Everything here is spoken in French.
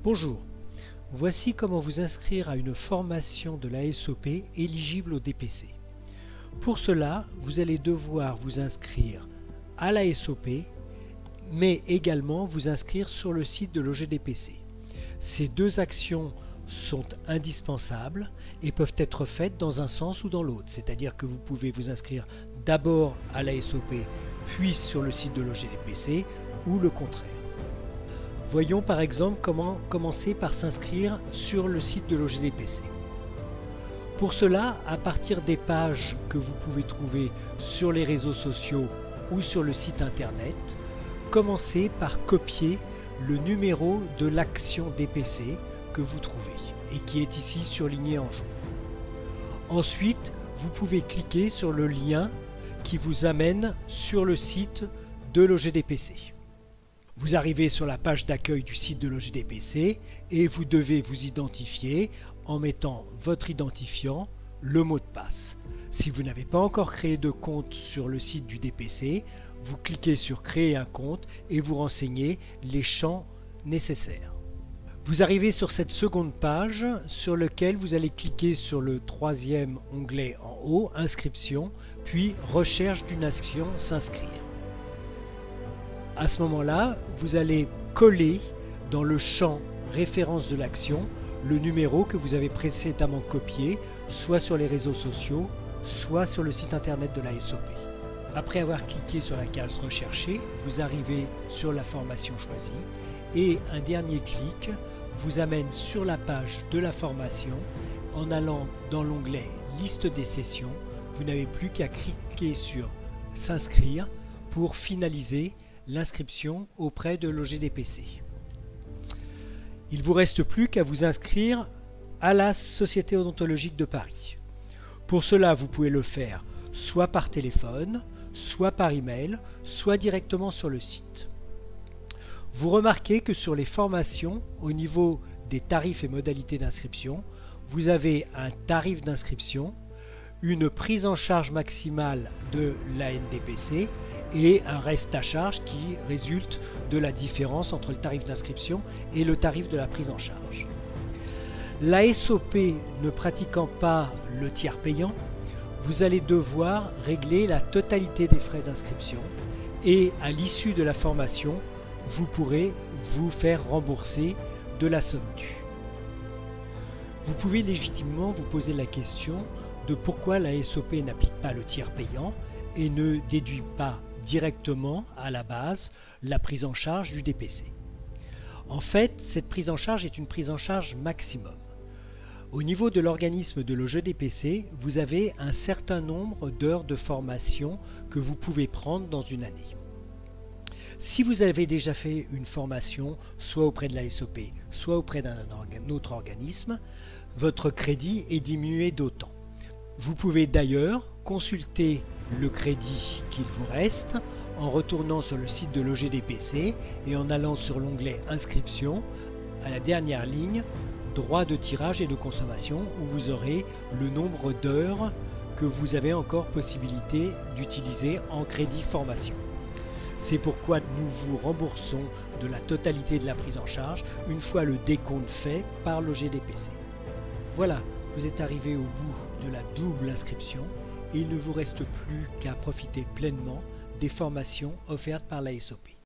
Bonjour, voici comment vous inscrire à une formation de la SOP éligible au DPC. Pour cela, vous allez devoir vous inscrire à la SOP, mais également vous inscrire sur le site de l'OGDPC. Ces deux actions sont indispensables et peuvent être faites dans un sens ou dans l'autre, c'est-à-dire que vous pouvez vous inscrire d'abord à la SOP, puis sur le site de l'OGDPC, ou le contraire. Voyons par exemple comment commencer par s'inscrire sur le site de l'OGDPC. Pour cela, à partir des pages que vous pouvez trouver sur les réseaux sociaux ou sur le site internet, commencez par copier le numéro de l'action DPC que vous trouvez et qui est ici surligné en jaune. Ensuite, vous pouvez cliquer sur le lien qui vous amène sur le site de l'OGDPC. Vous arrivez sur la page d'accueil du site de l'OGDPC et vous devez vous identifier en mettant votre identifiant, le mot de passe. Si vous n'avez pas encore créé de compte sur le site du DPC, vous cliquez sur créer un compte et vous renseignez les champs nécessaires. Vous arrivez sur cette seconde page sur laquelle vous allez cliquer sur le troisième onglet en haut, inscription, puis recherche d'une action, s'inscrire. À ce moment-là, vous allez coller dans le champ référence de l'action le numéro que vous avez précédemment copié, soit sur les réseaux sociaux, soit sur le site internet de la SOP. Après avoir cliqué sur la case rechercher, vous arrivez sur la formation choisie et un dernier clic vous amène sur la page de la formation. En allant dans l'onglet liste des sessions, vous n'avez plus qu'à cliquer sur s'inscrire pour finaliser l'inscription auprès de l'OGDPC. Il ne vous reste plus qu'à vous inscrire à la Société odontologique de Paris. Pour cela, vous pouvez le faire soit par téléphone, soit par email, soit directement sur le site. Vous remarquez que sur les formations, au niveau des tarifs et modalités d'inscription, vous avez un tarif d'inscription, une prise en charge maximale de l'ANDPC et un reste à charge qui résulte de la différence entre le tarif d'inscription et le tarif de la prise en charge. La SOP ne pratiquant pas le tiers payant, vous allez devoir régler la totalité des frais d'inscription et à l'issue de la formation, vous pourrez vous faire rembourser de la somme due. Vous pouvez légitimement vous poser la question de pourquoi la SOP n'applique pas le tiers payant et ne déduit pas directement à la base la prise en charge du DPC. En fait, cette prise en charge est une prise en charge maximum. Au niveau de l'organisme de l'OGDPC, vous avez un certain nombre d'heures de formation que vous pouvez prendre dans une année. Si vous avez déjà fait une formation, soit auprès de la SOP, soit auprès d'un autre organisme, votre crédit est diminué d'autant. Vous pouvez d'ailleurs consulter le crédit qu'il vous reste en retournant sur le site de l'OGDPC et en allant sur l'onglet Inscription, à la dernière ligne, droit de tirage et de consommation, où vous aurez le nombre d'heures que vous avez encore possibilité d'utiliser en crédit formation. C'est pourquoi nous vous remboursons de la totalité de la prise en charge une fois le décompte fait par l'OGDPC. Voilà, vous êtes arrivé au bout de la double inscription et il ne vous reste plus qu'à profiter pleinement des formations offertes par la SOP.